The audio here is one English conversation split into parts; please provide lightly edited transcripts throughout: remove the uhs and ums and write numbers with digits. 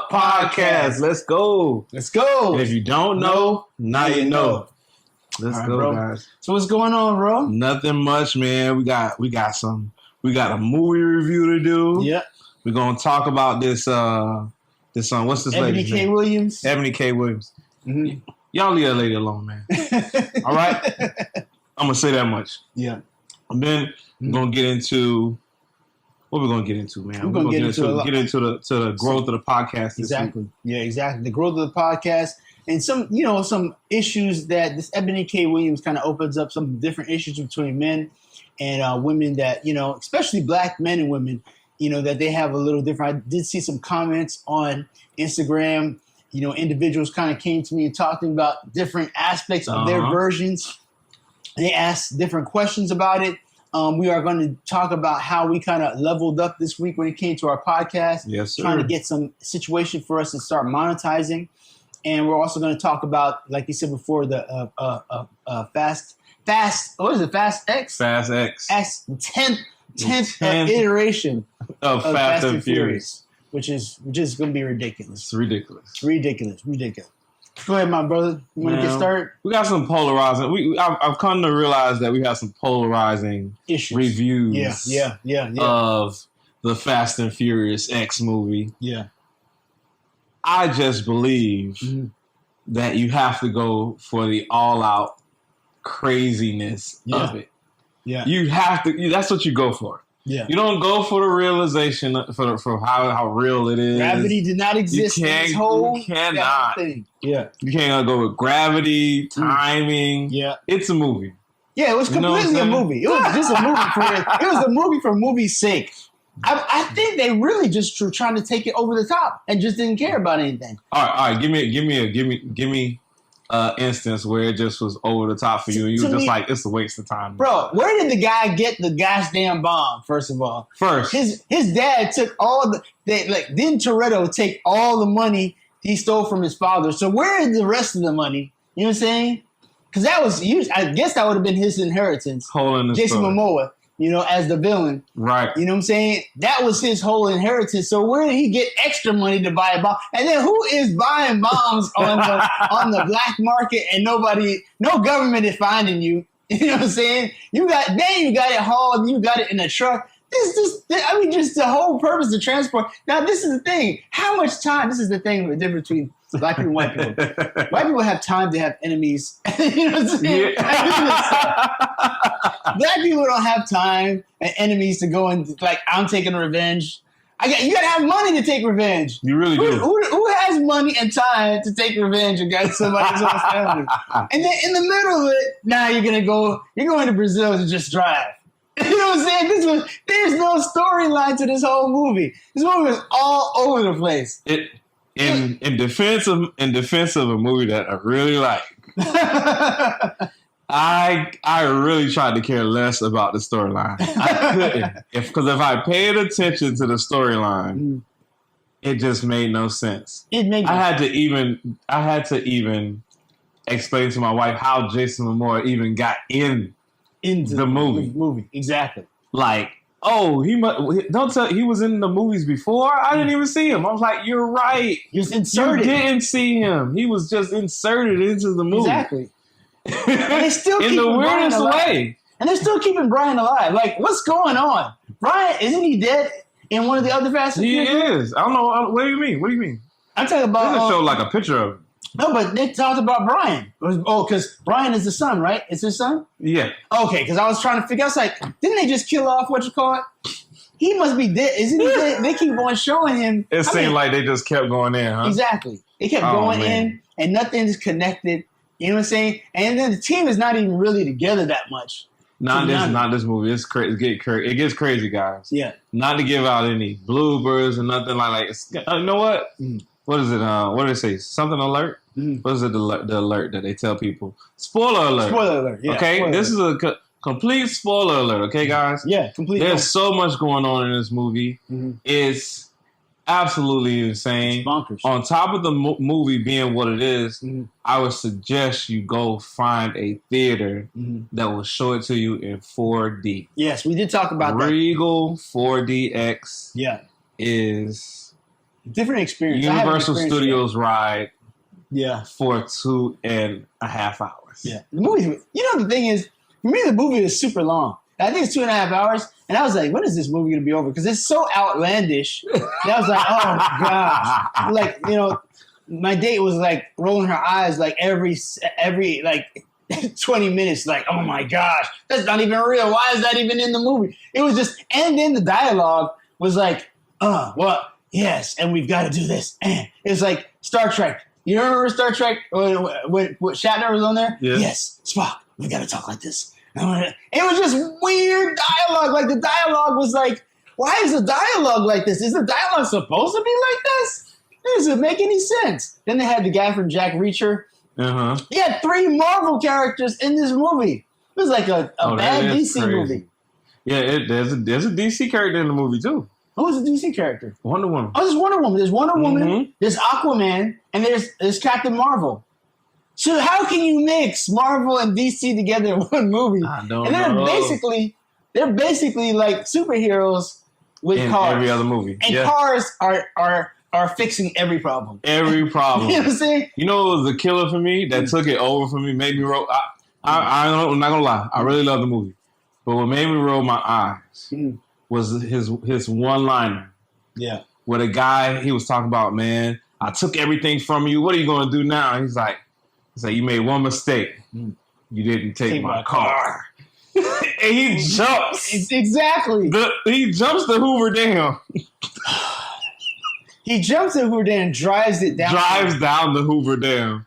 Up Podcast. Let's go. Let's go. And if you don't know, now you know. Let's go, bro. guys. So what's going on, bro? Nothing much, man. We got a movie review to do. Yep. We're gonna talk about this what's this Ebony lady's K. name? Williams. Ebony K. Williams. Mm-hmm. Y'all leave that lady alone, man. All right? I'm gonna say that much. Yeah. And then we're gonna get into what we're gonna get into, man. We're gonna get into the growth of the podcast. Exactly. Yeah, exactly. The growth of the podcast and some issues that this Ebony K. Williams kind of opens up, some different issues between men and women that, especially black men and women, that they have a little different. I did see some comments on Instagram. Individuals kind of came to me and talking about different aspects of their versions. They asked different questions about it. We are going to talk about how we kind of leveled up this week when it came to our podcast. Yes, sir. Trying to get some situation for us to start monetizing. And we're also going to talk about, like you said before, the Fast X? Fast X. 10th iteration of Fast and Furious. Which is going to be ridiculous. It's ridiculous. Ridiculous. Go ahead, my brother. You want to get started? We got some polarizing. I've come to realize that we have some polarizing issues, reviews. Yeah. Of the Fast and Furious X movie. Yeah. I just believe that you have to go for the all-out craziness of it. Yeah. You have to. That's what you go for. Yeah. You don't go for the realization for how real it is. Gravity did not exist in this whole thing. Yeah. You can't go with gravity, timing. Yeah. It's a movie. Yeah, it was completely a movie. It was just a movie it was a movie for movie's sake. I think they really just were trying to take it over the top and just didn't care about anything. All right. Give me instance where it just was over the top for you, and you were just like, it's a waste of time. Bro, where did the guy get the goddamn bomb, first of all? His dad took didn't Toretto take all the money he stole from his father? So where is the rest of the money? You know what I'm saying? Because I guess that would have been his inheritance. Jason Momoa, as the villain. Right. You know what I'm saying? That was his whole inheritance. So where did he get extra money to buy a bomb? And then who is buying bombs on the black market and no government is finding you? You know what I'm saying? You got it hauled, you got it in a truck. Just the whole purpose of transport. Now, this is the thing. How much time? This is the thing, the difference between black people and white people. White people have time to have enemies. You know what I'm saying? Yeah. Black people don't have time and enemies to go and I'm taking revenge. You gotta have money to take revenge. You really do. Who has money and time to take revenge against somebody's own family? And then in the middle of it, now you're going to Brazil to just drive. You know what I'm saying? There's no storyline to this whole movie. This movie was all over the place. In defense of a movie that I really like, I really tried to care less about the storyline. I couldn't, because if I paid attention to the storyline, it just made no sense. I had to even explain to my wife how Jason Momoa even got into the movie. Exactly. He was in the movies before. I didn't even see him. I was like, you're right. He was inserted. You didn't see him. He was just inserted into the movie. Exactly. And they still in the weirdest way. And they're still keeping Brian alive. What's going on? Brian, isn't he dead in one of the other Fast and Furious? He is. I don't know. What do you mean? I'm talking about. They just showed a picture of him. No, but they talked about Brian. Because Brian is the son, right? It's his son? Yeah. Okay, because I was trying to figure out, didn't they just kill off He must be dead. Isn't he dead? They keep on showing him. It seemed like they just kept going in, huh? Exactly. They kept going in, and nothing's connected. You know what I'm saying? And then the team is not even really together that much. Not this movie. It's crazy. It gets crazy, guys. Yeah. Not to give out any bloopers or nothing like you know what? What is it? What do they say? Something alert? What is it? The alert that they tell people? Spoiler alert. Spoiler alert. Yeah. Okay. This is a complete spoiler alert. Okay, guys. Yeah. Complete. There's so much going on in this movie. It's absolutely insane. It's bonkers. On top of the movie being what it is, I would suggest you go find a theater that will show it to you in 4D. Yes, we did talk about Regal 4DX yeah. is Different experience. Universal Studios ride. Yeah. For 2.5 hours. Yeah. The movie. The thing is, for me, the movie is super long. I think it's 2.5 hours, and I was like, when is this movie gonna be over? Because it's so outlandish. And I was like, oh gosh. Like, my date was like rolling her eyes like every like 20 minutes, like, oh my gosh, that's not even real. Why is that even in the movie? It was just, and then the dialogue was like, well, yes, and we've got to do this. And it's like Star Trek. You remember Star Trek when Shatner was on there? Yeah. Yes, Spock, we got to talk like this. It was just weird dialogue. Like the dialogue was like, why is the dialogue like this? Is the dialogue supposed to be like this? It doesn't make any sense. Then they had the guy from Jack Reacher. Uh-huh. He had 3 Marvel characters in this movie. It was like a bad DC movie. Yeah, there's a DC character in the movie too. Who's the DC character? Wonder Woman. Oh, there's Wonder Woman. There's Wonder Woman. There's Aquaman, and there's Captain Marvel. So how can you mix Marvel and DC together in one movie? I don't know. They're basically like superheroes with cars. Every other movie. And cars are fixing every problem. Every problem. You know what I'm saying? You know what was a killer for me that took it over for me, made me roll. I'm not gonna lie. I really love the movie, but what made me roll my eyes was his one-liner. Yeah. Where the guy, he was talking about, man, I took everything from you. What are you gonna do now? And he's like, you made one mistake. You didn't take my car. And he jumps. Exactly. He jumps the Hoover Dam. He jumps the Hoover Dam and drives down the Hoover Dam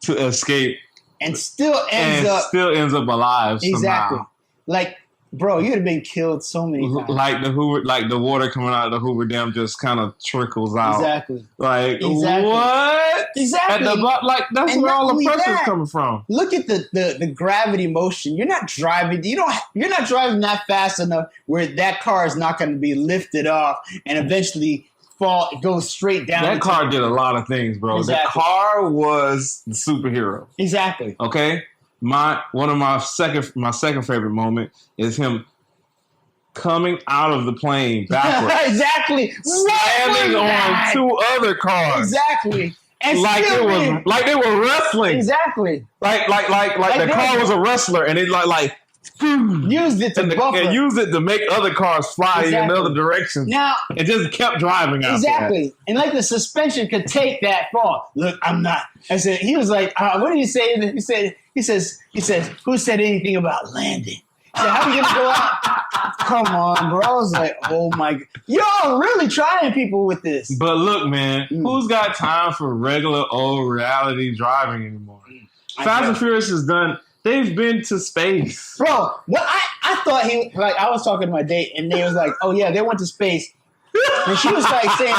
to escape. And still ends up alive exactly. somehow. Like, bro, you'd have been killed so many times. Like the water coming out of the Hoover Dam just kind of trickles out. Exactly. Like, what? Exactly. That's where all the pressure's coming from. Look at the gravity motion. You're not driving. You're not driving that fast enough where that car is not going to be lifted off and eventually goes straight down. That car did a lot of things, bro. Exactly. The car was the superhero. Exactly. Okay? One of my second favorite moment is him coming out of the plane backwards. Exactly. Standing on 2 other cars. Exactly. And like they were wrestling. Exactly. Like the car was a wrestler and it like used it to buffer. And used it to make other cars fly in other directions. Now it just kept driving out. Exactly. And like the suspension could take that fall. Look, I'm not. I said he was like, what did he say? He says, who said anything about landing? He said, how are you gonna go out? Come on, bro. I was like, oh my God. Y'all really trying people with this. But look, man, who's got time for regular old reality driving anymore? Fast and Furious is done. They've been to space. Bro, what I thought I was talking to my date and they was like, oh yeah, they went to space. And she was like saying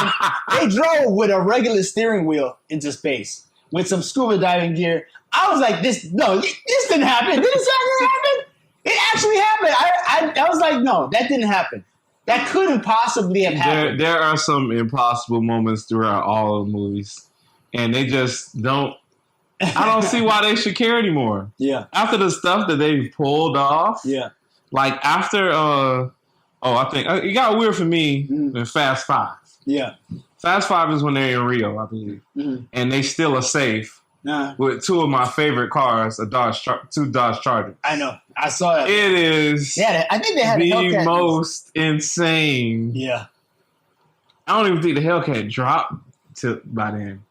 they drove with a regular steering wheel into space with some scuba diving gear. I was like, this didn't happen. Did this actually happen? It actually happened. I was like, no, that didn't happen. That couldn't possibly have happened. There are some impossible moments throughout all the movies. And they just don't. I don't see why they should care anymore. Yeah. After the stuff that they pulled off. Yeah. Like after, I think it got weird for me in Fast 5. Yeah. Fast 5 is when they're in Rio, I believe. Mm-hmm. And they still are safe with 2 of my favorite cars, 2 Dodge Chargers. I know. I saw that. It is I think they had the most insane. Yeah. I don't even think the Hellcat dropped by then.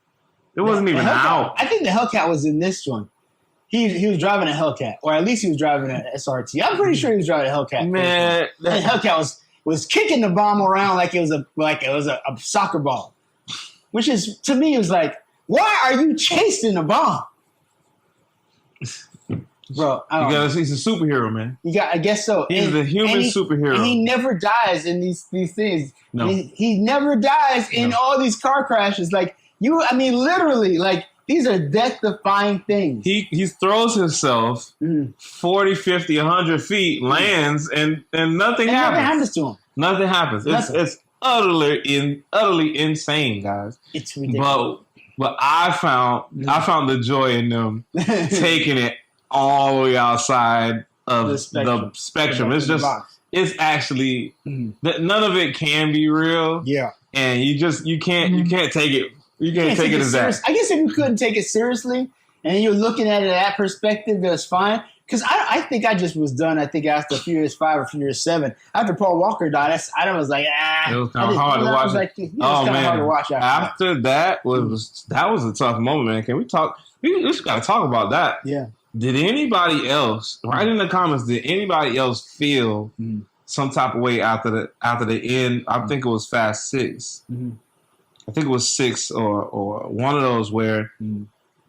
It wasn't even out. I think the Hellcat was in this one. He was driving a Hellcat, or at least he was driving an SRT. I'm pretty sure he was driving a Hellcat. Man, the Hellcat was kicking the bomb around like it was a soccer ball, which is to me was like, why are you chasing a bomb, bro? Because he's a superhero, man. I guess so. He's the human superhero. And he never dies in these things. No, he never dies in all these car crashes. Like. Literally, like, these are death-defying things. He throws himself 40, 50, 100 feet, lands, and nothing happens. Nothing happens to him. Nothing happens. It's utterly insane, guys. It's ridiculous. But I found the joy in them taking it all the way outside of the spectrum. It's just it's actually none of it can be real. Yeah, and you can't take it. You can't take it as that. I guess if you couldn't take it seriously and you're looking at it that perspective, that's fine. Because I think I just was done. I think after Furious 5 or Furious 7, after Paul Walker died, I was like, It was kind of hard to watch. Like, it was kind of hard to watch after that was a tough moment, man. Can we talk? We just got to talk about that. Yeah. Did anybody else, right in the comments, did anybody else feel some type of way after the end? I think it was Fast 6. I think it was 6 or one of those where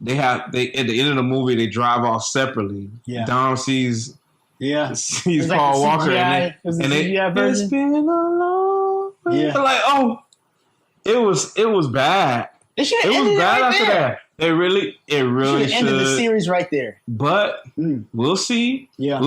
they at the end of the movie they drive off separately. Yeah. Dom sees Paul Walker and it's been a long way. Yeah. Like, it was bad. It was bad right after there. that. It really should ended the series right there. But we'll see. Yeah,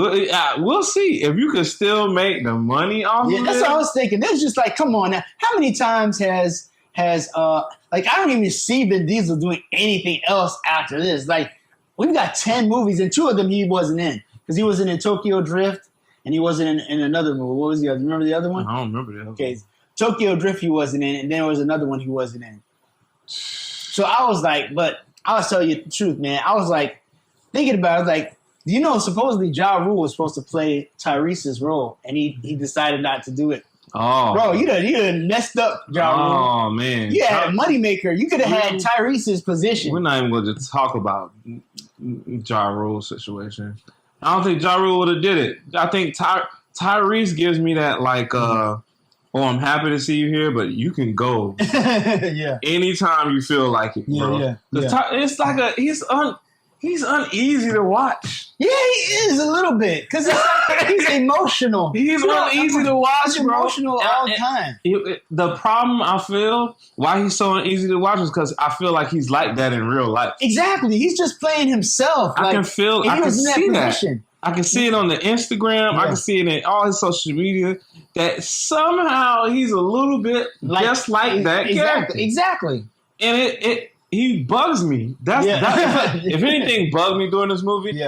we'll see if you can still make the money off. Yeah, that's what I was thinking. It's just like, come on now. How many times has like, I don't even see Vin Diesel doing anything else after this. Like, we've got 10 movies and 2 of them he wasn't in because he wasn't in Tokyo Drift and he wasn't in another movie. What was the other? Remember the other one? I don't remember the other. Okay, Tokyo Drift he wasn't in, and then there was another one he wasn't in. So I was like, but I'll tell you the truth, man. I was like, thinking about it, I was like, you know, supposedly Ja Rule was supposed to play Tyrese's role, and he decided not to do it. Oh. Bro, you done messed up, Ja Rule. Oh, man. You had a moneymaker. You could have had Tyrese's position. We're not even going to talk about Ja Rule's situation. I don't think Ja Rule would have did it. I think Tyrese gives me that, like, I'm happy to see you here, but you can go. Yeah. Anytime you feel like it, bro. Yeah. It's like he's uneasy to watch. Yeah, he is a little bit because he's emotional. He's uneasy to watch. He's emotional all the time. The problem I feel why he's so uneasy to watch is because I feel like he's like that in real life. Exactly. He's just playing himself. I can see that. I can see it on the Instagram. Yeah. I can see it in all his social media that somehow he's a little bit just like that character. Exactly. And he bugs me. If anything bugged me during this movie,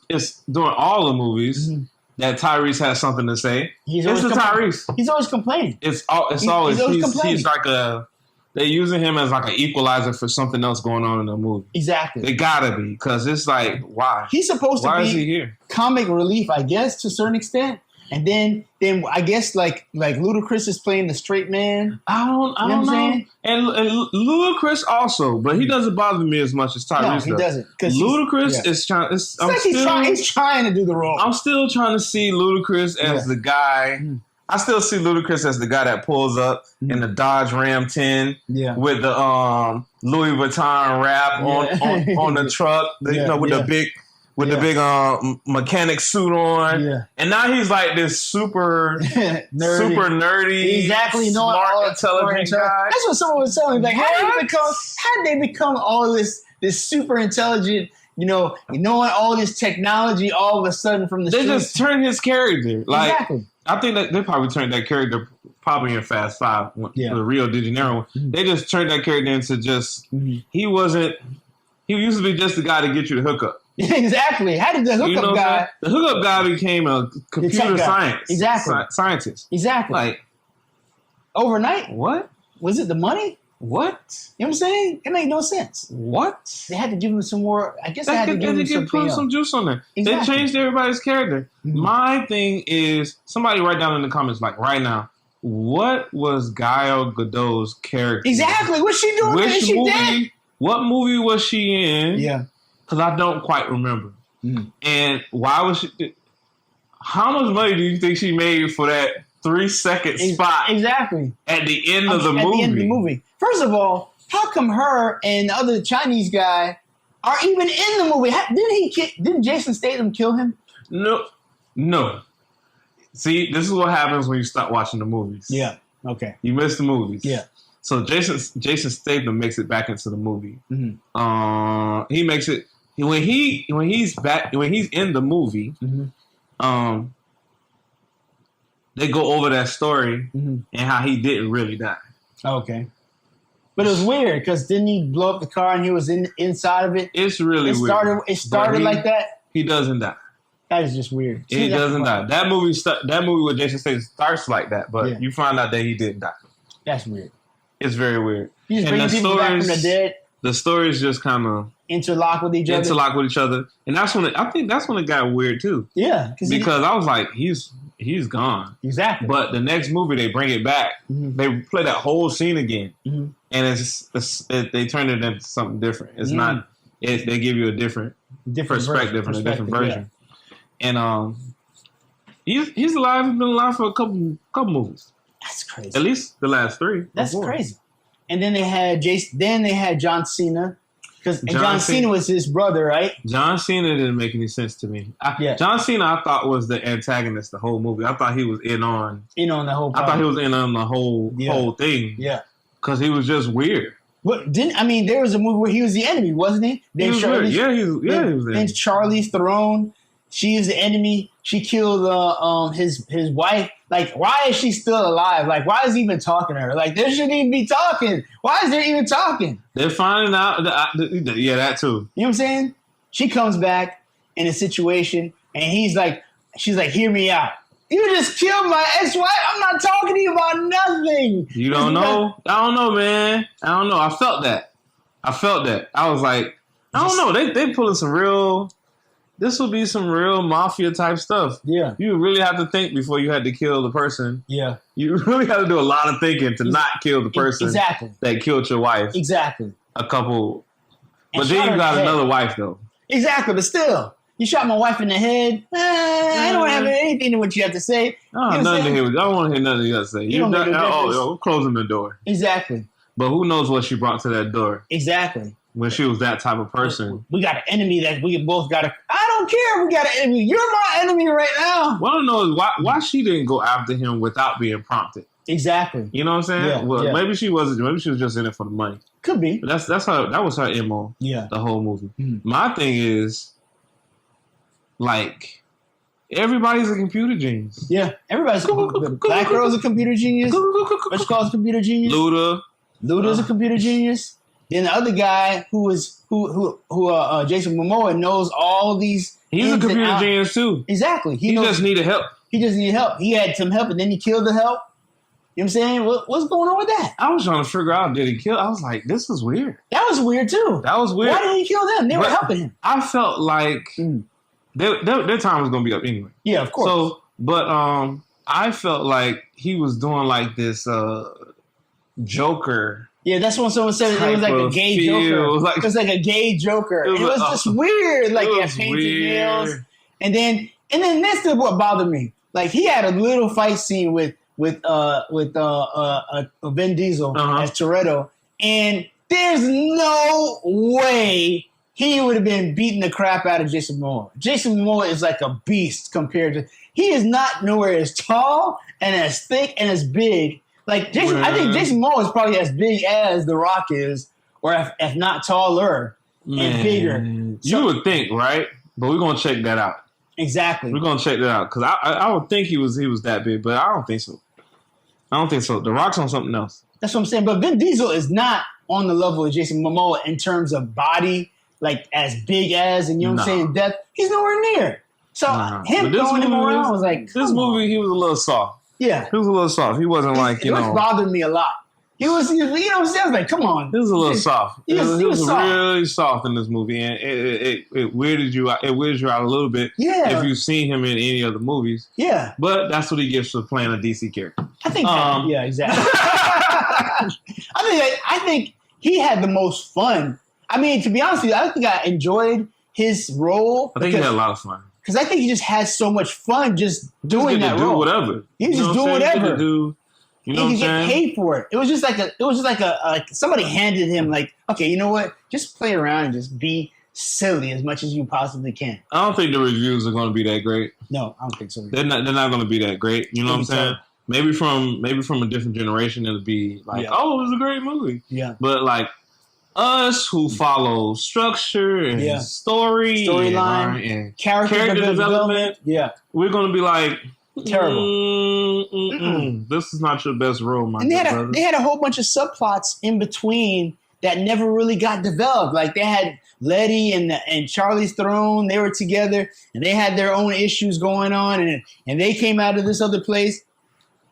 it's during all the movies that Tyrese has something to say. It's the Tyrese. He's always complaining. He's always like they're using him as like an equalizer for something else going on in the movie. Exactly. They gotta be, because it's like, why? He's supposed to be is he here? Comic relief, I guess, to a certain extent. And then I guess like Ludacris is playing the straight man. I don't know. And Ludacris also, but he doesn't bother me as much as Tyrese does. No, he doesn't. Ludacris is trying. He's trying to do the role. I'm still trying to see Ludacris as the guy. I still see Ludacris as the guy that pulls up in the Dodge Ram 10 with the Louis Vuitton wrap on the truck, the big mechanic suit on. Yeah. And now he's like this super nerdy, exactly, smart, intelligent guy. That's what someone was telling me. Like, how did they become all this super intelligent? Knowing all this technology all of a sudden from the streets. They just turned his character. Like, exactly. I think that they probably turned that character probably in Fast 5, the Rio de Janeiro. They just turned that character into just, he used to be just the guy to get you the hookup. Exactly. How did the hookup guy? The hookup guy became a computer scientist. Exactly. Like, overnight? What? Was it the money? What? You know what I'm saying? It made no sense. What? They had to give him some more. I guess they had to give him some juice on there. Exactly. They changed everybody's character. My thing is, somebody write down in the comments, like right now, what was Gal Gadot's character? Exactly. What's she doing? What movie was she in? Yeah. Because I don't quite remember. And why was she? How much money do you think she made for that 3-second spot? Exactly. At the end of the movie. At the end of the movie. First of all, how come her and the other Chinese guy are even in the movie? Didn't Jason Statham kill him? No. See, this is what happens when you stop watching the movies. Yeah. Okay. You miss the movies. Yeah. So Jason Statham makes it back into the movie. He makes it when he's in the movie. They go over that story and how he didn't really die. Okay. But it was weird because didn't he blow up the car and he was inside of it? It's really weird. It started like that. He doesn't die. That is just weird. He doesn't die. That movie with Jason Statham starts like that, but you find out that he didn't die. That's weird. It's very weird. You just bring people back from the dead. The stories just kind of interlock with each other. And that's when I think that's when it got weird too. Yeah. Because I was like, he's gone. Exactly. But the next movie, they bring it back. Mm-hmm. They play that whole scene again. Mm-hmm. And they turn it into something different. It's not, they give you a different perspective and a different version. Yeah. And he's alive. He's been alive for a couple movies. That's crazy. At least the last 3. That's crazy. And then they had Then they had John Cena, because John Cena was his brother, right? John Cena didn't make any sense to me. John Cena, I thought, was the antagonist the whole movie. I thought he was in on the whole. I thought he was in on the whole thing. Yeah, because he was just weird. What there was a movie where he was the enemy, wasn't he? He was weird. He was in. And Charlize Theron, she is the enemy. She killed his wife. Like, why is she still alive? Like, why is he even talking to her? Like, they shouldn't even be talking. Why is there even talking? They're finding out. That too. You know what I'm saying? She comes back in a situation, and she's like, hear me out. You just killed my ex-wife. I'm not talking to you about nothing. You don't know? I don't know, man. I don't know. I felt that. I was like, I don't know. They pulling some real... This would be some real mafia type stuff. Yeah. You really have to think before you had to kill the person. Yeah. You really have to do a lot of thinking to not kill the person that killed your wife. Exactly. But then you got another wife, though. Exactly. But still, you shot my wife in the head. I don't have anything to what you have to say. I don't want to hear nothing you have to say. We're closing the door. Exactly. But who knows what she brought to that door. Exactly. When she was that type of person. We got an enemy that we both got to... I don't care if we got an enemy. You're my enemy right now. What I don't know is why she didn't go after him without being prompted. Exactly. You know what I'm saying? Maybe she wasn't. Maybe she was just in it for the money. Could be. But that's her. That was her MO. Yeah. The whole movie. Mm-hmm. My thing is, like, everybody's a computer genius. Yeah. Everybody's Black Girl's a computer genius. What's called a computer genius? Luda's a computer genius. Then the other guy who Jason Momoa knows all these. He's a computer genius too. Exactly. He just needed help. He had some help, and then he killed the help. You know what I'm saying? What's going on with that? I was trying to figure out, did he kill? I was like, this is weird. That was weird too. That was weird. Why didn't he kill them? They were helping him. I felt like their time was going to be up anyway. Yeah, of course. So, but I felt like he was doing like this Joker. Yeah, that's when someone said it was like a gay Joker. It was like a gay Joker. It was just weird. Like he had painted nails. And then that's what bothered me. Like he had a little fight scene with Vin Diesel as Toretto. And there's no way he would have been beating the crap out of Jason Momoa. Jason Momoa is like a beast compared to... He is not nowhere as tall and as thick and as big. Like Jason, I think Jason Momoa is probably as big as The Rock is, or if not taller and bigger. You would think, right? But we're gonna check that out. Exactly. We're gonna check that out because I would think he was that big, but I don't think so. The Rock's on something else. That's what I'm saying. But Vin Diesel is not on the level of Jason Momoa in terms of body, like as big as, and you know what I'm saying, depth. He's nowhere near. So him throwing him around was like, this movie, he was a little soft. Yeah. He was a little soft. He wasn't like, It bothered me a lot. He was, you know what I'm saying? I was like, come on. He was a little soft. He was soft. really soft in this movie. And it weirded you out. It weirds you out a little bit if you've seen him in any other movies. Yeah. But that's what he gets for playing a DC character. I think yeah, exactly. I think he had the most fun. I mean, to be honest with you, I think I enjoyed his role. I think he had a lot of fun. Because I think he just had so much fun just doing that role. Whatever. He was just doing whatever. You know what I'm saying? Get paid for it. It was just like a somebody handed him like, okay, you know what? Just play around and just be silly as much as you possibly can. I don't think the reviews are going to be that great. No, I don't think so. They're not going to be that great. You know what I'm saying? Maybe from a different generation, it'll be like, oh, it was a great movie. Yeah. But like us who follow structure and storyline and character development, we're going to be like, terrible. This is not your best role, my and brother. They had a whole bunch of subplots in between that never really got developed. Like they had Letty and Charlize Theron, they were together and they had their own issues going on, and they came out of this other place.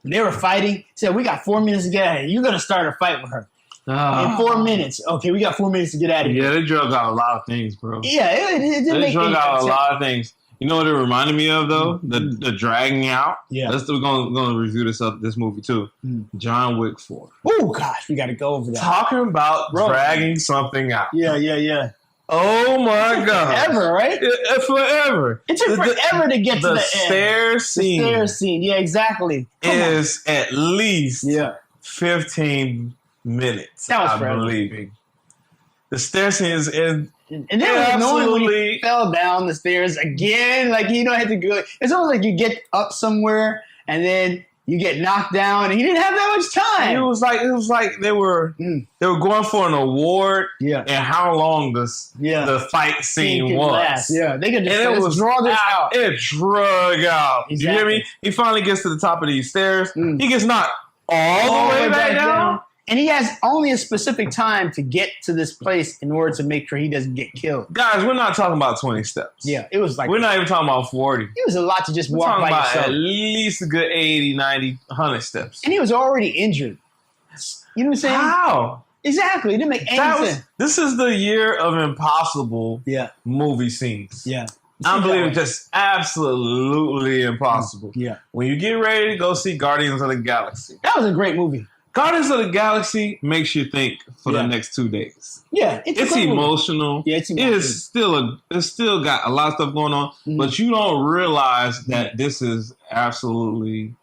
They were fighting. Said, we got 4 minutes to get out of here. You're gonna start a fight with her. In 4 minutes. Okay, we got 4 minutes to get out of here. Yeah, they drug out a lot of things, bro. Yeah, it didn't make drug out a lot of things. You know what it reminded me of though? The dragging out. Yeah. We're gonna review this movie too. John Wick 4. Oh gosh, we gotta go over that. Talking about dragging something out. Yeah. Oh my God. Forever, right? Forever. It took forever to get to the end. Stair scene. The stair scene. Yeah, exactly. Is at least 15 minutes. That was I'm believing. The stair scene is in. And then annoying when he fell down the stairs again. Like, you don't have to go. It's almost like you get up somewhere and then you get knocked down, and he didn't have that much time. It was like they were going for an award. Yeah. And how long the fight scene was. Last. Yeah. They could just draw this out. It drug out. Exactly. You hear me? He finally gets to the top of these stairs. He gets knocked all the way back down. And he has only a specific time to get to this place in order to make sure he doesn't get killed. Guys, we're not talking about 20 steps. Yeah, it was like... We're not even talking about 40. It was a lot to just walk by yourself. At least a good 80, 90, 100 steps. And he was already injured. You know what I'm saying? How? Exactly. It didn't make any sense. This is the year of impossible movie scenes. Yeah. I'm believing just absolutely impossible. Yeah. When you get ready to go see Guardians of the Galaxy. That was a great movie. Guardians of the Galaxy makes you think for the next 2 days. Yeah, it's emotional. Yeah, it's emotional. It's still got a lot of stuff going on, but you don't realize that this is absolutely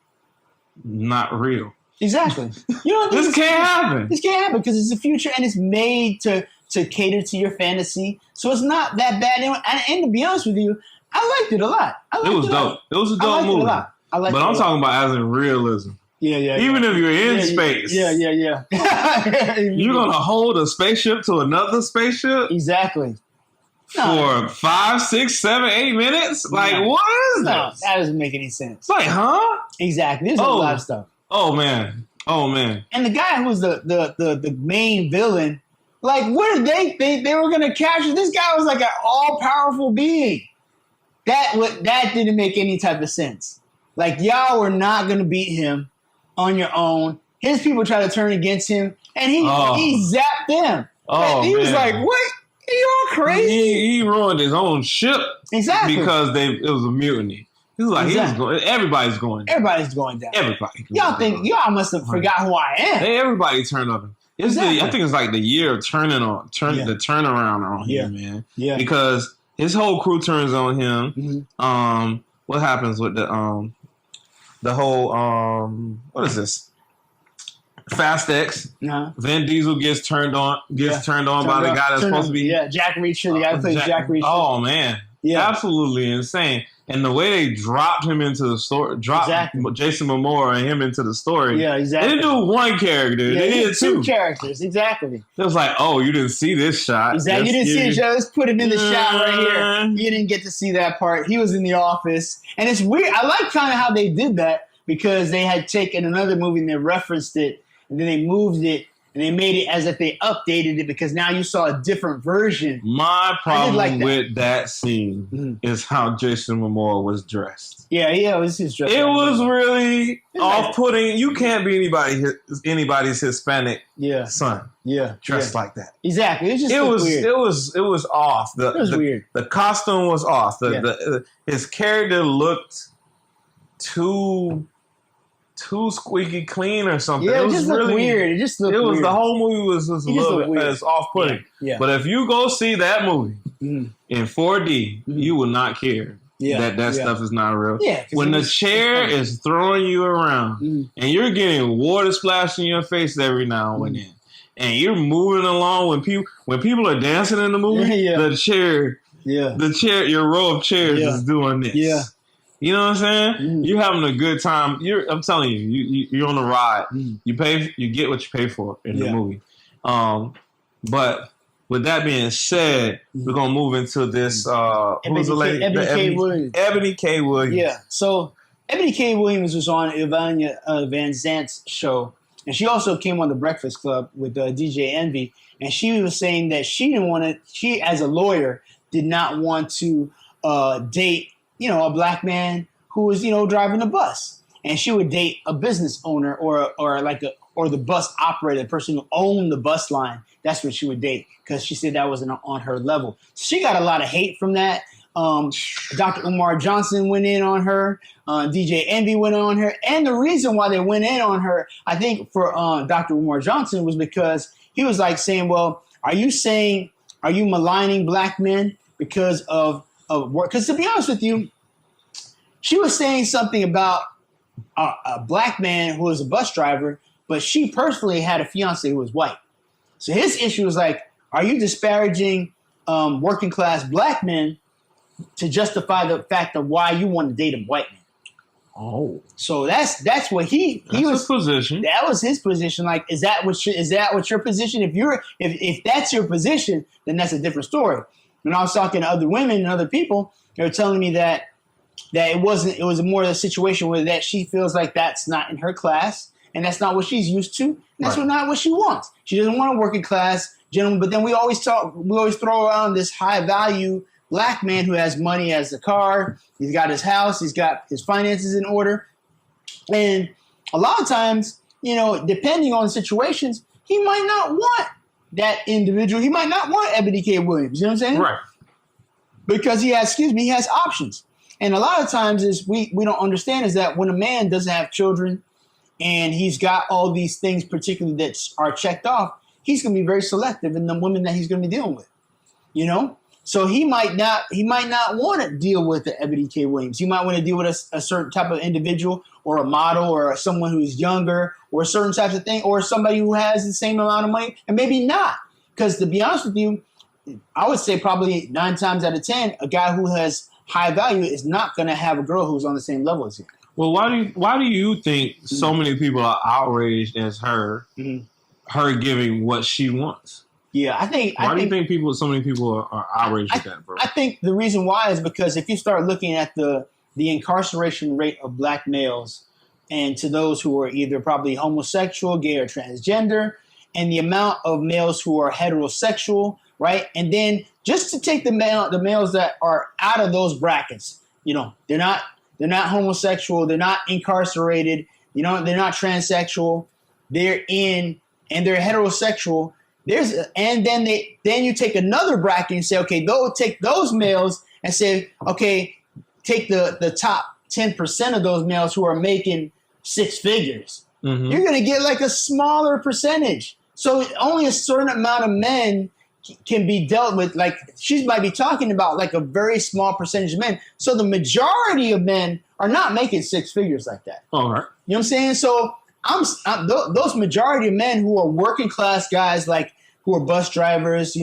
not real. Exactly. You know, this can't happen. This can't happen because it's the future and it's made to cater to your fantasy. So it's not that bad. And to be honest with you, I liked it a lot. It was dope. It was a dope movie. But I'm talking about as in realism. Yeah. Even if you're in space. Yeah. You're going to hold a spaceship to another spaceship? Exactly. For 5, 6, 7, 8 minutes? Like, what is this? That doesn't make any sense. It's like, huh? Exactly. There's a lot of stuff. Oh, man. And the guy who was the main villain, like, what did they think they were going to capture? This guy was like an all-powerful being. That didn't make any type of sense. Like, y'all were not going to beat him on your own. His people tried to turn against him, and he zapped them. He was like, what? Are you all crazy? He ruined his own ship. Exactly. Because it was a mutiny. He was like, everybody's going down. Everybody's going down. Everybody. Y'all must have forgot who I am. Hey, everybody turned on him. I think it's like the year of the turnaround on him, man. Yeah. Because his whole crew turns on him. Mm-hmm. What happens with the whole what is this? Fast X. Vin Diesel gets turned on by the guy that's supposed to be Jack Reacher, the guy who plays Jack Reacher. Oh man. Yeah. Absolutely insane. And the way they dropped him into the story, Jason Momoa and him into the story. Yeah, exactly. They didn't do one character. Yeah, they did two characters. Exactly. It was like, oh, you didn't see this shot. Exactly. You didn't see the shot. Let's put him in the shot right here. You didn't get to see that part. He was in the office. And it's weird. I like kind of how they did that because they had taken another movie and they referenced it and then they moved it. And they made it as if they updated it because now you saw a different version. My problem with that scene is how Jason Momoa was dressed. Yeah, it was his dress. It was really off-putting. You can't be anybody's Hispanic son. Yeah, dressed like that. Exactly. It was weird. It was off. It was weird. The costume was off. His character looked too squeaky clean or something. Yeah, it just looked weird. It just looked weird. The whole movie was a little bit off-putting. Yeah. But if you go see that movie in 4D, you will not care that stuff is not real. Yeah, when the chair is throwing you around and you're getting water splashed in your face every now and then, and you're moving along when people are dancing in the movie, the chair, your row of chairs is doing this. Yeah. You know what I'm saying? You're having a good time. I'm telling you, you're on a ride. You get what you pay for in the movie. But with that being said, we're gonna move into this. Who's the lady? Ebony K. Williams. Yeah. So Ebony K. Williams was on Ivana Van Zant's show, And she also came on the Breakfast Club with DJ Envy, and she was saying that she as a lawyer, did not want to date, a black man who was, driving a bus. And she would date a business owner or the bus operator, the person who owned the bus line. That's what she would date because she said that wasn't on her level. She got a lot of hate from that. Dr. Umar Johnson went in on her. DJ Envy went on her. And the reason why they went in on her, I think for Dr. Umar Johnson was because he was like saying, well, are you maligning black men because of work? Because to be honest with you, she was saying something about a black man who was a bus driver, but she personally had a fiance who was white. So his issue was like, are you disparaging working class black men to justify the fact of why you want to date a white man? Oh, so that's what he was his position. That was his position. Like, is that what your position? If that's your position, then that's a different story. When I was talking to other women and other people, they were telling me that it was more of a situation where that she feels like that's not in her class and that's not what she's used to. And that's not what she wants. She doesn't want a working class gentleman. But then we always throw around this high value black man who has money, has a car, he's got his house, he's got his finances in order. And a lot of times, depending on situations, he might not want that individual. He might not want Ebony K. Williams. You know what I'm saying? Right. Because he has options. And a lot of times is we don't understand is that when a man doesn't have children and he's got all these things particularly that are checked off, he's going to be very selective in the women that he's going to be dealing with, So he might not want to deal with the Ebony K. Williams. He might want to deal with a certain type of individual or a model or someone who's younger or certain types of thing or somebody who has the same amount of money and maybe not. Because to be honest with you, I would say probably 9 times out of 10, a guy who has high value is not going to have a girl who's on the same level as you. Well, why do you think so many people are outraged as her giving what she wants? Yeah, I think. Why do you think so many people are outraged at that, bro? I think the reason why is because if you start looking at the incarceration rate of black males and to those who are either probably homosexual, gay, or transgender, and the amount of males who are heterosexual, right? And then just to take the males that are out of those brackets, they're not homosexual, they're not incarcerated, they're not transsexual, they're heterosexual. Then you take another bracket and say, okay, take those males and say, okay, take the top 10% of those males who are making 6 figures. Mm-hmm. You're going to get like a smaller percentage. So only a certain amount of men can be dealt with. Like she might be talking about like a very small percentage of men. So the majority of men are not making 6 figures like that. All right. You know what I'm saying? So those majority of men who are working class guys, like who are bus drivers,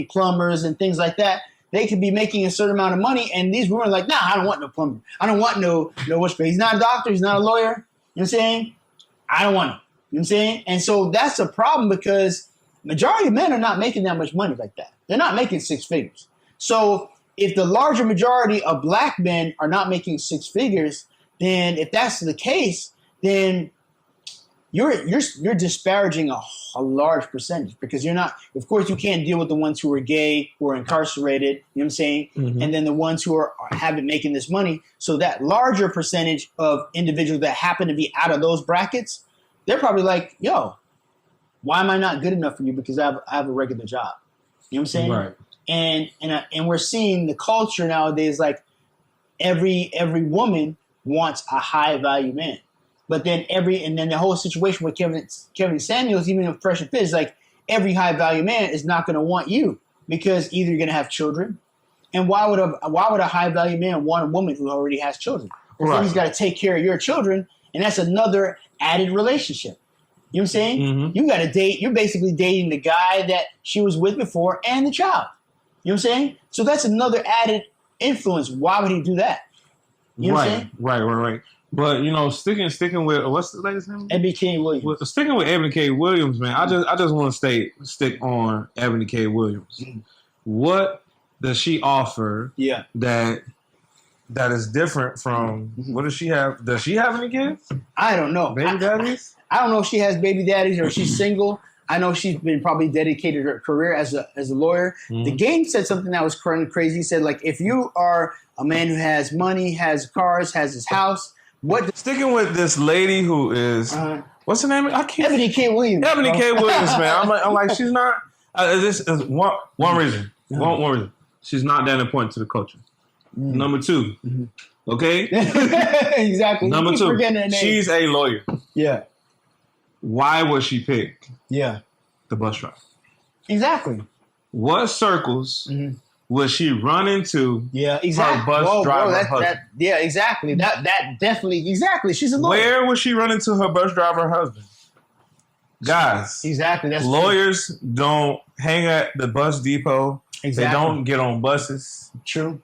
plumbers and things like that, they could be making a certain amount of money. And these women are like, nah, I don't want no plumber. I don't want no whisper. He's not a doctor. He's not a lawyer. You know what I'm saying? I don't want him. You know what I'm saying? And so that's a problem because majority of men are not making that much money like that. They're not making 6 figures. So if the larger majority of black men are not making 6 figures, then if that's the case, then you're disparaging a large percentage because you're not, of course, you can't deal with the ones who are gay, who are incarcerated, you know what I'm saying? Mm-hmm. And then the ones who haven't making this money. So that larger percentage of individuals that happen to be out of those brackets, they're probably like, yo, why am I not good enough for you? Because I have a regular job. You know what I'm saying? Right. And we're seeing the culture nowadays, like every woman wants a high value man. But then the whole situation with Kevin Samuels, even in Fresh and Fit, is like every high value man is not going to want you because either you're going to have children, and why would a high value man want a woman who already has children? Right. Then he's got to take care of your children, and that's another added relationship. You know what I'm saying? Mm-hmm. You got to date. You're basically dating the guy that she was with before and the child. You know what I'm saying? So that's another added influence. Why would he do that? You know what I'm saying? Right. But sticking with what's the lady's name? Ebony K. Williams. Sticking with Ebony K. Williams, man. I just want to stick on Ebony K. Williams. Mm-hmm. What does she offer? Yeah. That is different from what does she have? Does she have any kids? I don't know. Baby daddies? I don't know if she has baby daddies or she's single. I know she's been probably dedicated her career as a lawyer. Mm-hmm. The game said something that was crazy. He said, like, if you are a man who has money, has cars, has his house, sticking with this lady who is what's her name? Ebony K. Williams. Ebony K. Williams, man. I'm like, she's not. This is one reason. One reason. She's not that important to the culture. Mm-hmm. Number two, okay? Exactly. Number two, she's a lawyer. Yeah. Why was she picked? Yeah. The bus driver. Exactly. What circles was she run into? Yeah, exactly. Her bus driver husband? Yeah, exactly. That definitely, exactly. She's a lawyer. Where was she run into her bus driver husband? Guys. Exactly. That's lawyers don't hang at the bus depot. Exactly. They don't get on buses. True.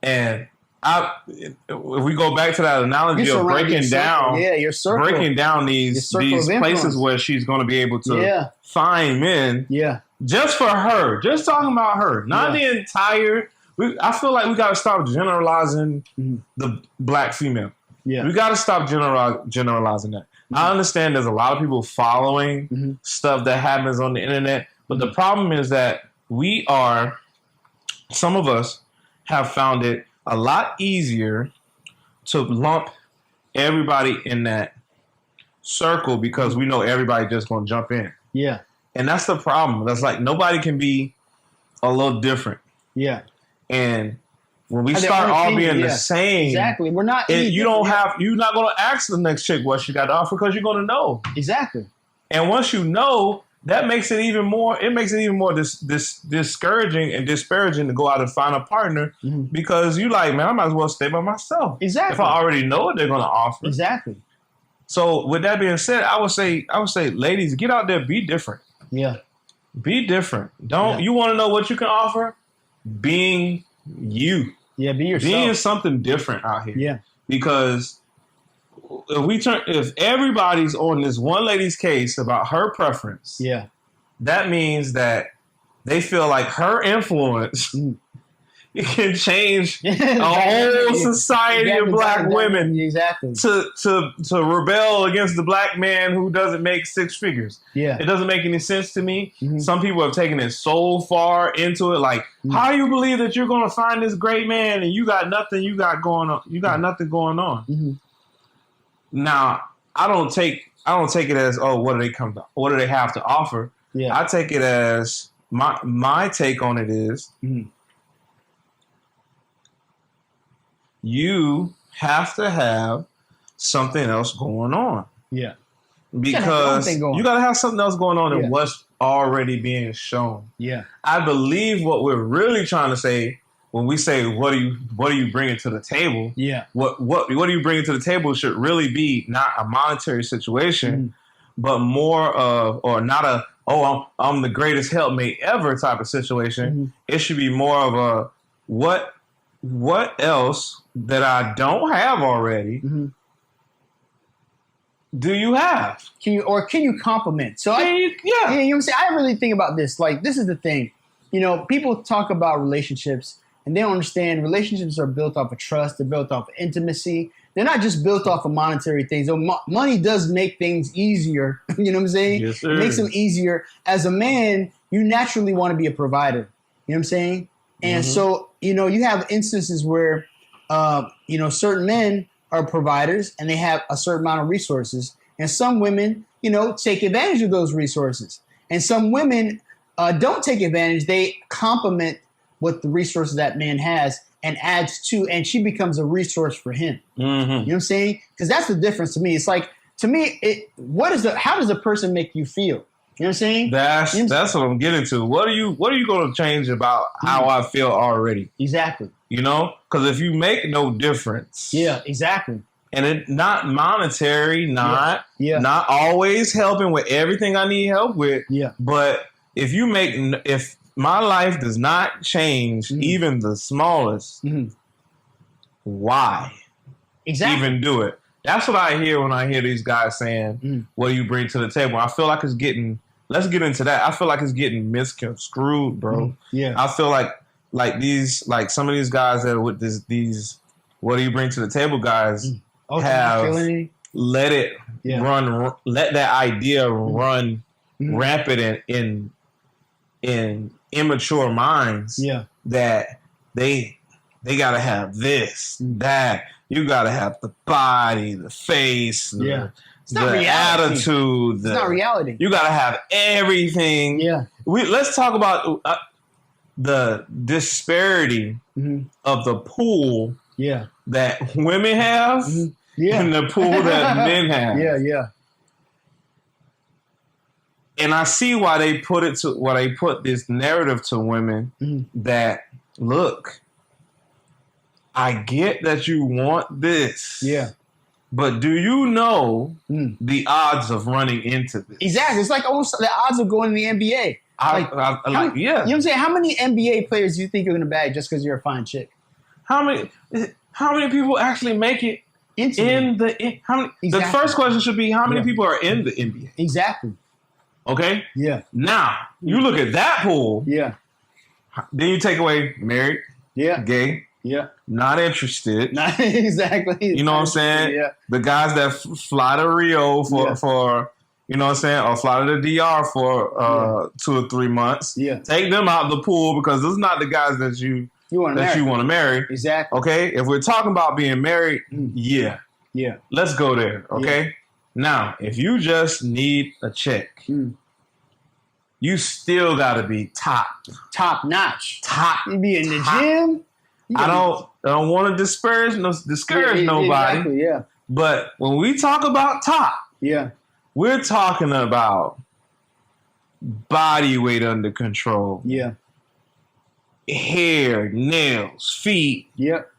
And if we go back to that analogy of breaking down these places where she's going to be able to find men, just for her, just talking about her, not the entire. I feel like we got to stop generalizing the black female. Yeah, we got to stop generalizing that. I understand there's a lot of people following stuff that happens on the internet, but the problem is that some of us have found it a lot easier to lump everybody in that circle because we know everybody just going to jump in. Yeah. And that's the problem. That's like nobody can be a little different. Yeah. And when we start all being the same, exactly, we're not. You're not going to ask the next chick what she got to offer because you're going to know. Exactly. And once you know, that makes it even more. It makes it even more discouraging and disparaging to go out and find a partner because you like, man, I might as well stay by myself. Exactly. If I already know what they're going to offer. Exactly. So with that being said, I would say, ladies, get out there, be different. Yeah. Be different. You want to know what you can offer? Being you. Yeah, be yourself. Being something different out here. Yeah. Because if everybody's on this one lady's case about her preference, that means that they feel like her influence it can change a whole society of black women to rebel against the black man who doesn't make six figures. Yeah. It doesn't make any sense to me. Some people have taken it so far into it, like, how do you believe that you're going to find this great man and you got nothing going on? Now, I don't take it as, what do they have to offer? Yeah. I take it as my take on it is you have to have something else going on. Yeah. Because you got to have something else going on than what's already being shown. Yeah. I believe what we're really trying to say when we say what are you bringing to the table? Yeah. What are you bringing to the table should really be not a monetary situation, but more of, or not a, I'm the greatest helpmate ever type of situation. It should be more of a what else that I don't have already do you have? Can you compliment? So you know what I'm saying? I really think about this. Like, this is the thing. You know, people talk about relationships and they don't understand relationships are built off of trust. They're built off of intimacy. They're not just built off of monetary things. So money does make things easier. You know what I'm saying? Yes, sir. It makes them easier. As a man, you naturally want to be a provider. You know what I'm saying? And so, you know, you have instances where, certain men are providers and they have a certain amount of resources. And some women, take advantage of those resources. And some women don't take advantage. They complement what the resources that man has and adds to, and she becomes a resource for him. You know what I'm saying? Because that's the difference to me. It's like, to me, how does a person make you feel? You know what I'm saying? That's what I'm getting to. What are you going to change about how I feel already? Exactly. Because if you make no difference. Yeah, exactly. And it not monetary, not always helping with everything I need help with. Yeah. But if my life does not change even the smallest, why even do it? That's what I hear when I hear these guys saying, what do you bring to the table? I feel like let's get into that. I feel like it's getting misconstrued, bro. Yeah. I feel like some of these guys that are with these what do you bring to the table guys have let it run. Let that idea run rampant in immature minds. Yeah, that they gotta have this, that. You gotta have the body, the face, the attitude. It's not reality. You gotta have everything. Yeah. Let's talk about the disparity of the pool that women have and the pool that men have. Yeah, yeah. And I see why they put this narrative to women that, look, I get that you want this. Yeah. But do you know the odds of running into this? Exactly. It's like almost the odds of going to the NBA. You know what I'm saying? How many NBA players do you think you're going to bag just because you're a fine chick? How many people actually make it The first question should be, how many people are in the NBA? Exactly. Okay? Yeah. Now, you look at that pool. Yeah. Then you take away married, gay, not interested. Not exactly. You know what I'm saying? Yeah. The guys that fly to Rio for you know what I'm saying, or fly to the DR for 2 or 3 months. Yeah. Take them out of the pool because those are not the guys that you want to marry. Exactly. Okay? If we're talking about being married, yeah. Let's go there. Okay? Yeah. Now, if you just need a check, you still got to be top notch. You be in the gym. I don't want to discourage nobody. Exactly, yeah. But when we talk about top, we're talking about body weight under control. Yeah. Hair, nails, feet,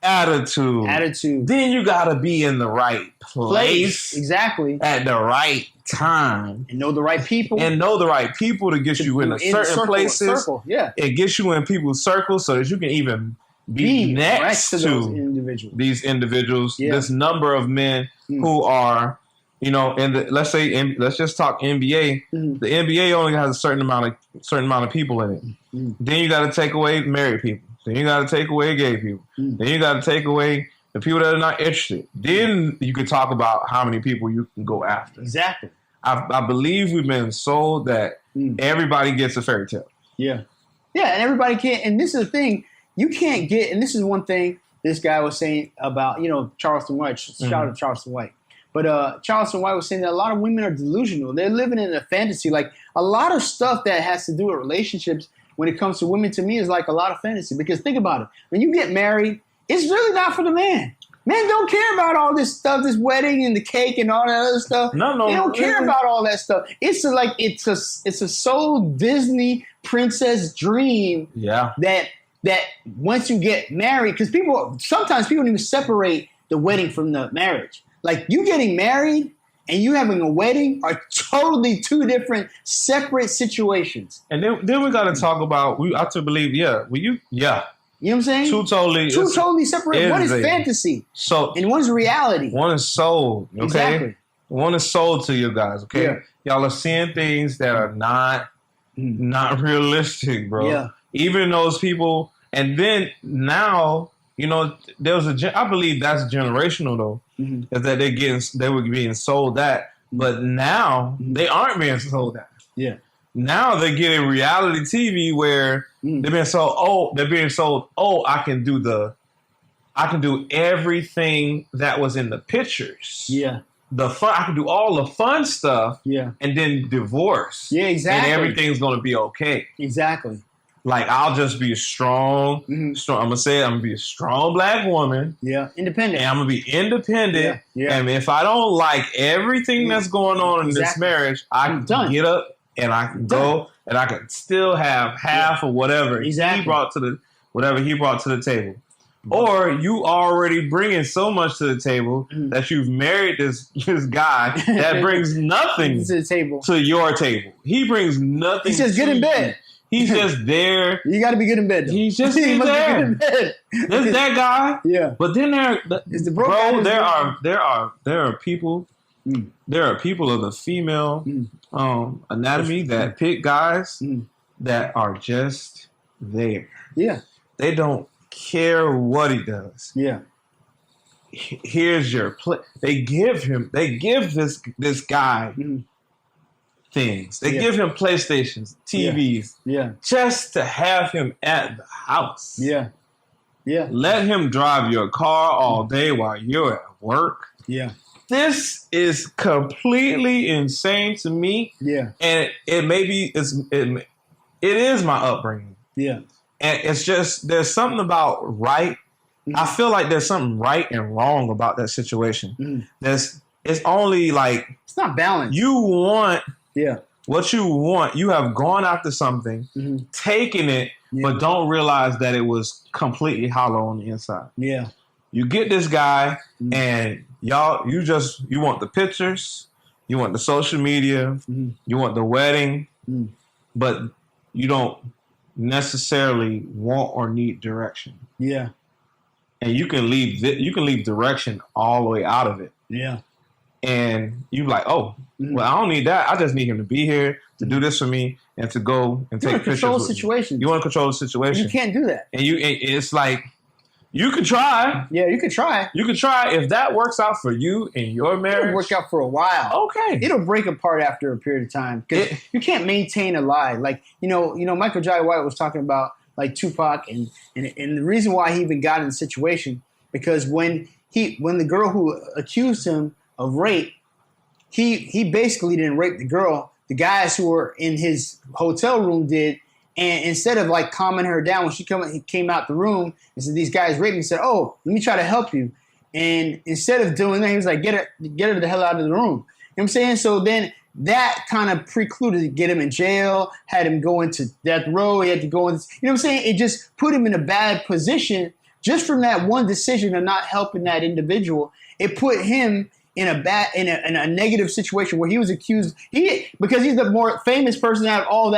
attitude. Then you got to be in the right place. Exactly. At the right time. And know the right people. To get you in certain places. Yeah. It gets you in people's circles so that you can even be next to these individuals. Yeah. This number of men who are, you know, let's just talk NBA. The NBA only has a certain amount of people in it. Then you got to take away married people. Then you got to take away gay people. Then you got to take away the people that are not interested. Then you can talk about how many people you can go after. Exactly. I believe we've been sold that everybody gets a fairy tale. Yeah. Yeah, and everybody can't. And this is the thing. You can't get, and this is one thing this guy was saying about, you know, Charleston White. Shout out to Charleston White. But Charleston White was saying that a lot of women are delusional. They're living in a fantasy. Like a lot of stuff that has to do with relationships when it comes to women, to me, is like a lot of fantasy. Because think about it. When you get married, it's really not for the man. Men don't care about all this stuff, this wedding and the cake and all that other stuff. No. They don't care about all that stuff. It's a soul Disney princess dream. Yeah. That once you get married, because sometimes people don't even separate the wedding from the marriage. Like you getting married and you having a wedding are totally two different separate situations. And then we got to talk about, I have to believe, you know what I'm saying? Two totally separate. One is fantasy, and one is reality. One is sold. Okay, exactly. One is sold to you guys. Okay, y'all are seeing things that are not realistic, bro. Yeah. Even those people, and then now, you know, I believe that's generational though, is that they were being sold that, but now they aren't being sold that. Yeah. Now they're getting reality TV where they're being sold. I can do everything that was in the pictures. Yeah. I can do all the fun stuff. Yeah. And then divorce. Yeah, exactly. And everything's gonna be okay. Exactly. Like I'll just be strong. I'm gonna say I'm gonna be a strong black woman. Yeah. Independent. And I'm gonna be independent. Yeah. And if I don't like everything that's going on in this marriage, I can get up. And I can go, and I can still have half of whatever he brought to the table. Or you already bringing so much to the table that you've married this guy that brings nothing to the table, to your table. He brings nothing. He says, "Get in bed." He's just there. You got to be good in bed. Though. He's just there. Good in bed. There's that guy. Yeah. But then there are people. There are people of the female anatomy that pick guys that are just there. Yeah. They don't care what he does. Yeah. here's your play. They give this guy things. They give him PlayStations, TVs, just to have him at the house. Yeah. Let him drive your car all day while you're at work. Yeah. This is completely insane to me. Yeah. And it is my upbringing. Yeah. And it's just, there's something about right. I feel like there's something right and wrong about that situation. It's only like, it's not balanced. You want what you want. You have gone after something, taken it, but don't realize that it was completely hollow on the inside. Yeah. You get this guy and you want the pictures, you want the social media, you want the wedding, but you don't necessarily want or need direction. Yeah. And you can leave direction all the way out of it. Yeah. And you like, well, I don't need that. I just need him to be here to do this for me and to go and take pictures. You want to control the situation. You want to control the situation. You can't do that. And it's like, you can try. Yeah, you can try. You can try. If that works out for you in your marriage, it'll work out for a while. Okay, it'll break apart after a period of time because you can't maintain a lie. Like Michael Jai White was talking about like Tupac, and the reason why he even got in the situation because when the girl who accused him of rape, he basically didn't rape the girl. The guys who were in his hotel room did. And instead of like calming her down when he came out the room and said, these guys raped me, he said, oh, let me try to help you. And instead of doing that, he was like, get her the hell out of the room. You know what I'm saying? So then that kind of precluded to get him in jail, had him go into death row. He had to go in, you know what I'm saying? It just put him in a bad position just from that one decision of not helping that individual. It put him in a negative situation where he was accused. Because he's the more famous person out of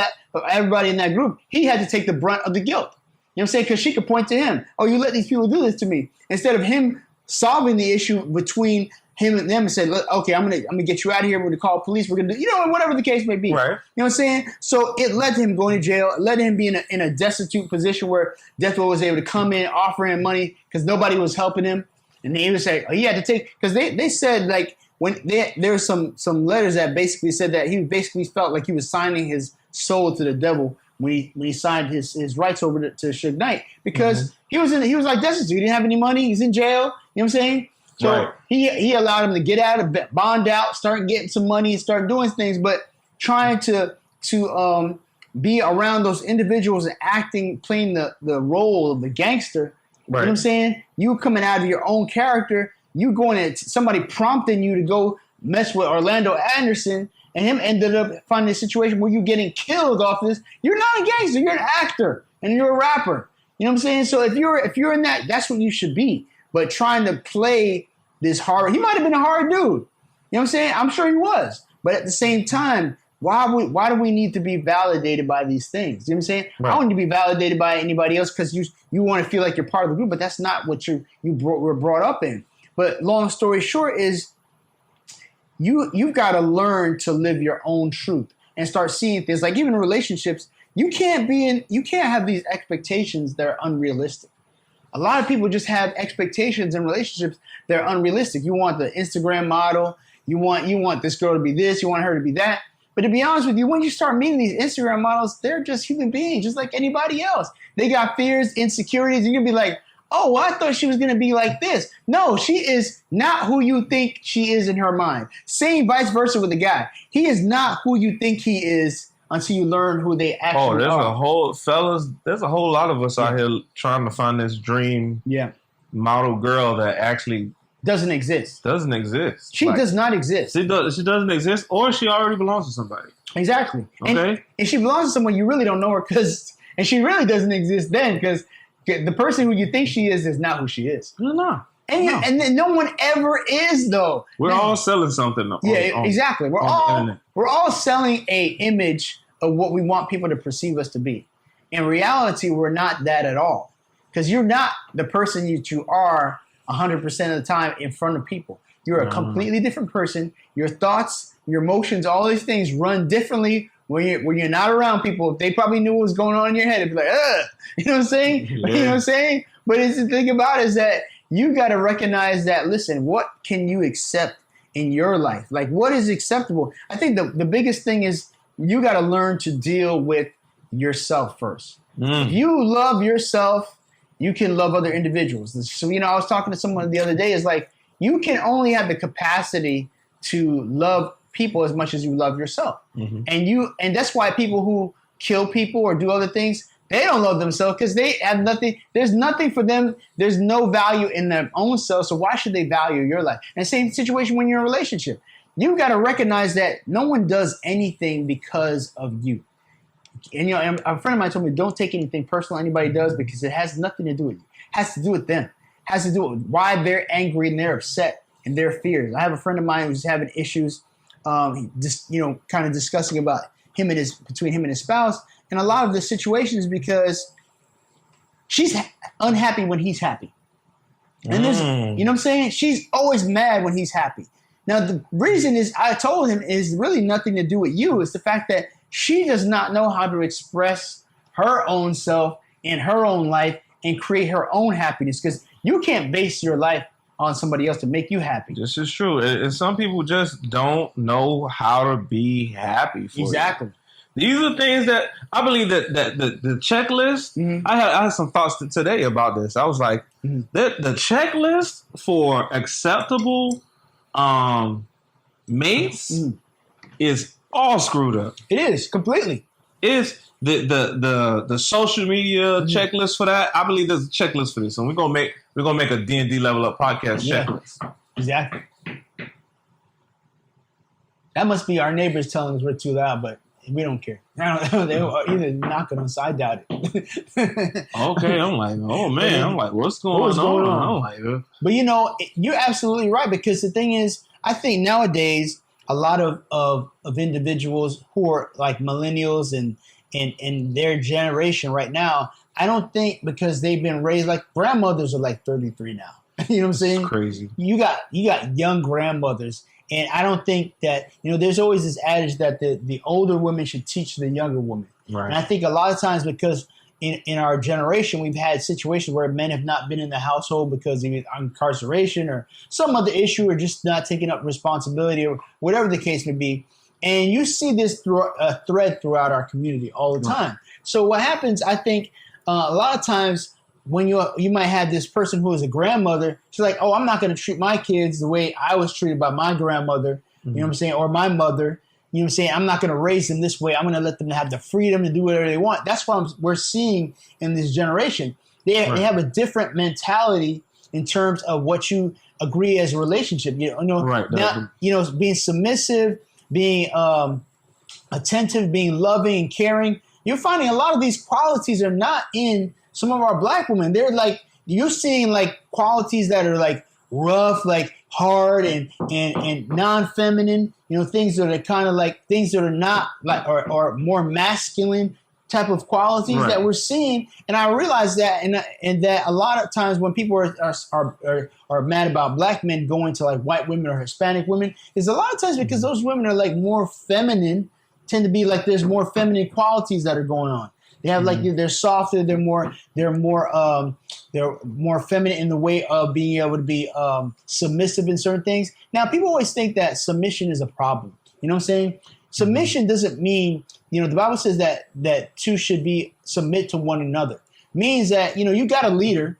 everybody in that group, he had to take the brunt of the guilt. You know what I'm saying? Because she could point to him. Oh, you let these people do this to me. Instead of him solving the issue between him and them and said, okay, I'm gonna get you out of here. We're gonna call police. We're gonna do, whatever the case may be. Right. You know what I'm saying? So it led to him going to jail. It led to him being in a destitute position where Death Row was able to come in, offer him money because nobody was helping him. And he was saying, he had to take, because they said like when there were some letters that basically said that he basically felt like he was signing his soul to the devil when he signed his rights over to Suge Knight because he was like destitute. He didn't have any money. He's in jail. You know what I'm saying? So he allowed him to get out of bond out, start getting some money, start doing things, but trying to be around those individuals and playing the role of the gangster. Right. You know what I'm saying? You coming out of your own character, you going at somebody prompting you to go mess with Orlando Anderson, and him ended up finding a situation where you're getting killed off this. You're not a gangster, you're an actor, and you're a rapper. You know what I'm saying? So if you're in that, that's what you should be. But trying to play this hard, he might have been a hard dude. You know what I'm saying? I'm sure he was. But at the same time, why do we need to be validated by these things? You know what I'm saying? Right. I don't need to be validated by anybody else because you want to feel like you're part of the group, but that's not what were brought up in. But long story short is you've got to learn to live your own truth and start seeing things like even in relationships. You can't have these expectations that are unrealistic. A lot of people just have expectations in relationships that are unrealistic. You want the Instagram model. You want this girl to be this. You want her to be that. But to be honest with you, when you start meeting these Instagram models, they're just human beings, just like anybody else. They got fears, insecurities. You're going to be like, oh, well, I thought she was going to be like this. No, she is not who you think she is in her mind. Same vice versa with the guy. He is not who you think he is until you learn who they actually are. There's a whole lot of us out here trying to find this dream model girl that actually doesn't exist. She does not exist. She doesn't exist, or she already belongs to somebody. Exactly. Okay. And she belongs to someone you really don't know her and she really doesn't exist then because the person who you think she is not who she is. No. And then no one ever is though. We're all selling something. Exactly. We're all selling a image of what we want people to perceive us to be. In reality, we're not that at all because you're not the person you are 100% of the time in front of people. You're a completely different person. Your thoughts, your emotions, all these things run differently when you're not around people. If they probably knew what was going on in your head, it'd be like, ugh. You know what I'm saying? Yeah. You know what I'm saying? But the thing about it is that you got to recognize that, listen, what can you accept in your life? Like, what is acceptable? I think the biggest thing is you got to learn to deal with yourself first. If you love yourself, you can love other individuals. So, I was talking to someone the other day, is like, you can only have the capacity to love people as much as you love yourself. And that's why people who kill people or do other things, they don't love themselves because they have nothing. There's nothing for them. There's no value in their own self. So why should they value your life? And same situation when you're in a relationship. You got to recognize that no one does anything because of you. And a friend of mine told me, don't take anything personal anybody does, because it has nothing to do with you. It has to do with them. It has to do with why they're angry and they're upset and their fears. I have a friend of mine who's having issues, just kind of discussing about between him and his spouse. And a lot of the situation is because she's unhappy when he's happy. And there's, you know what I'm saying? She's always mad when he's happy. Now, the reason is, I told him, is really nothing to do with you. It's the fact that she does not know how to express her own self in her own life and create her own happiness, because you can't base your life on somebody else to make you happy. This is true. And some people just don't know how to be happy for Exactly. you. These are things that I believe that the checklist, I had some thoughts today about this. I was like, the checklist for acceptable mates is all screwed up. It is, completely. It's the social media checklist for that. I believe there's a checklist for this. And we're gonna make a D&D Level Up podcast checklist. Exactly. That must be our neighbors telling us we're too loud, but we don't care. They either knock it on, so I doubt it. Okay, I'm like, oh man, I'm like, what's going on? I'm like, but you're absolutely right, because the thing is, I think nowadays a lot of individuals who are like millennials and their generation right now, I don't think, because they've been raised, like grandmothers are like 33 now. You know what I'm saying? It's crazy. You got young grandmothers. And I don't think that, there's always this adage that the older women should teach the younger women. Right. And I think a lot of times, because in our generation, we've had situations where men have not been in the household because of incarceration or some other issue, or just not taking up responsibility, or whatever the case may be. And you see this thread throughout our community all the time. So what happens, I think, a lot of times, when you might have this person who is a grandmother, she's like, oh, I'm not going to treat my kids the way I was treated by my grandmother, you know what I'm saying, or my mother, you know what I'm saying, I'm not going to raise them this way. I'm going to let them have the freedom to do whatever they want. That's what we're seeing in this generation. They have a different mentality in terms of what you agree as a relationship. Being submissive, being attentive, being loving and caring. You're finding a lot of these qualities are not in some of our black women. They're like, you're seeing like qualities that are like rough, like hard and non-feminine, things that are kind of like things that are not like, or more masculine type of qualities that we're seeing. And I realize that, and that a lot of times when people are mad about black men going to like white women or Hispanic women, is a lot of times because those women are like more feminine, tend to be like, there's more feminine qualities that are going on. They have like, they're softer, they're more feminine in the way of being able to be submissive in certain things. Now, people always think that submission is a problem. You know what I'm saying? Submission doesn't mean, the Bible says that two should submit to one another. Means that, you got a leader,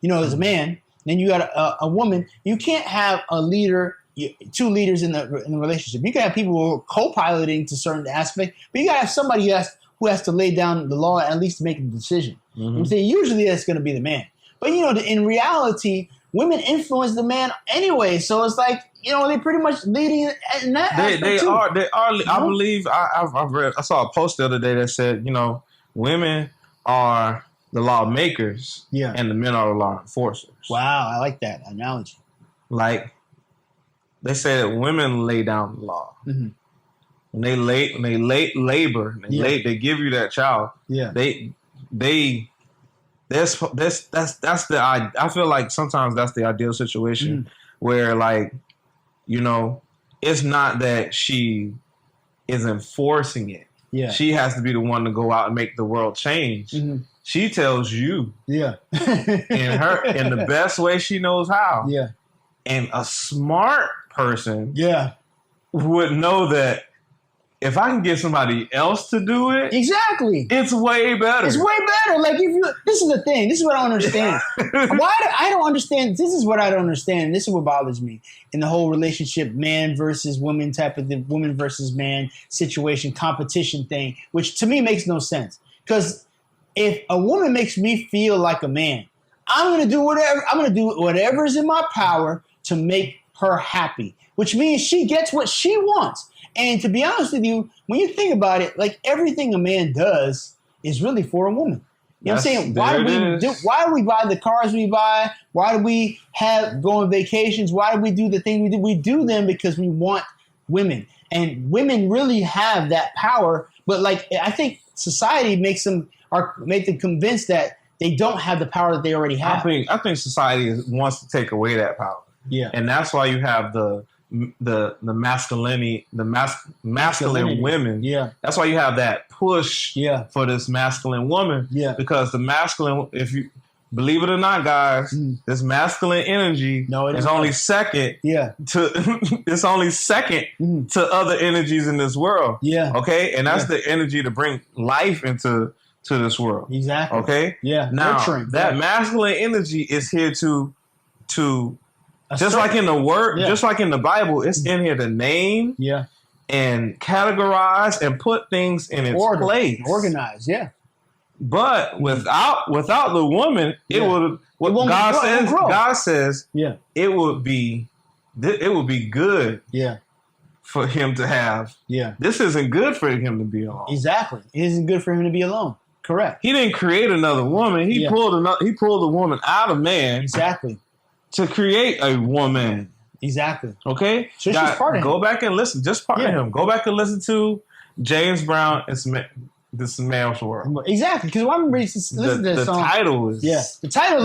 as a man, then you got a woman. You can't have a leader, two leaders in the relationship. You can have people who are co-piloting to certain aspects, but you got to have somebody who has to lay down the law, at least to make a decision. You know what I'm saying? Usually that's going to be the man. But, in reality, women influence the man anyway. So it's like, they're pretty much leading in that aspect they too. are. I believe, I saw a post the other day that said, women are the lawmakers and the men are the law enforcers. Wow, I like that analogy. Like, they say that women lay down the law. When they labor, they give you that child. Yeah. That's the I feel like sometimes that's the ideal situation where, like, it's not that she is enforcing it. Yeah. She has to be the one to go out and make the world change. She tells you. Yeah. in the best way she knows how. Yeah. And a smart person would know that if I can get somebody else to do it, exactly, it's way better. It's way better. Like this is the thing. This is what I don't understand. I don't understand. This is what I don't understand. This is what bothers me in the whole relationship, man versus woman type of the woman versus man situation, competition thing, which to me makes no sense. Because if a woman makes me feel like a man, I'm going to do whatever. I'm going to do whatever is in my power to make her happy, which means she gets what she wants. And to be honest with you, when you think about it, like everything a man does is really for a woman. You know what I'm saying? Why do we buy the cars we buy? Why do we go on vacations? Why do we do the thing we do? We do them because we want women. And women really have that power. But like, I think society makes them convinced that they don't have the power that they already have. I think society wants to take away that power. Yeah. And that's why you have the masculine women. Yeah. That's why you have that push for this masculine woman. Yeah. Because the masculine, if you believe it or not, guys, this masculine energy is only second it's only second to other energies in this world. Yeah. Okay? And that's the energy to bring life into this world. Exactly. Okay? Yeah. Now that masculine energy is here to just like in the word, just like in the Bible, it's in here to name and categorize and put things in its place. Organize, But without the woman, it would God says it would be good for him to have. Yeah. This isn't good for him to be alone. Exactly. It isn't good for him to be alone. Correct. He didn't create another woman. He pulled a woman out of man. Exactly. To create a woman. Exactly. Okay? So she's part of him. Go back and listen. Just part of him. Go back and listen to James Brown and This Man's World. Exactly. Because I remember listening to this song. The title is... Yeah. The title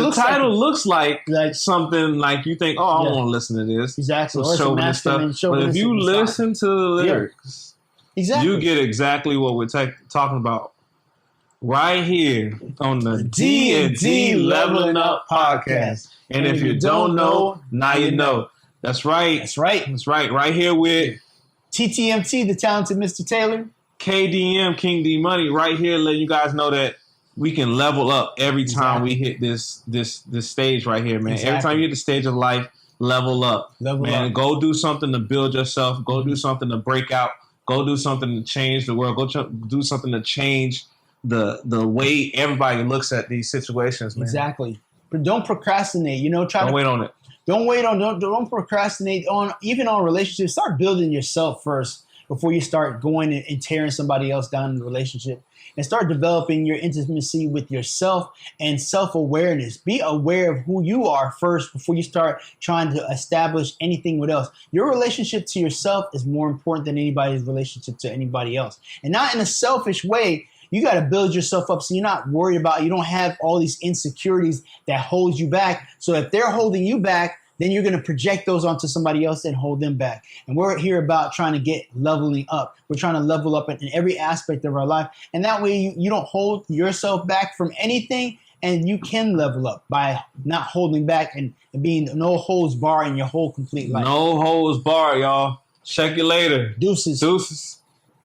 looks like something like you think, I want to listen to this. Exactly. Or show this stuff. But if you listen to the lyrics, you get exactly what we're talking about right here on the D&D Leveling Up podcast. And if you don't know, now you know. That's right. That's right. That's right. Right here with TTMT, the talented Mr. Taylor. KDM, King D Money, right here letting you guys know that we can level up every time we hit this stage right here, man. Every time you hit the stage of life, level up. Go do something to build yourself. Go do something to break out. Go do something to change the world. Go do something to change the way everybody looks at these situations, man. Exactly. But don't procrastinate. Don't wait on it. Don't procrastinate even on relationships. Start building yourself first before you start going and tearing somebody else down in the relationship. And start developing your intimacy with yourself and self-awareness. Be aware of who you are first before you start trying to establish anything with else. Your relationship to yourself is more important than anybody's relationship to anybody else. And not in a selfish way. You got to build yourself up so you're not worried about, you don't have all these insecurities that hold you back. So if they're holding you back, then you're going to project those onto somebody else and hold them back. And we're here about trying to get leveling up. We're trying to level up in every aspect of our life. And that way you don't hold yourself back from anything, and you can level up by not holding back and being no holds bar in your whole complete life. No holds bar, y'all. Check you later. Deuces.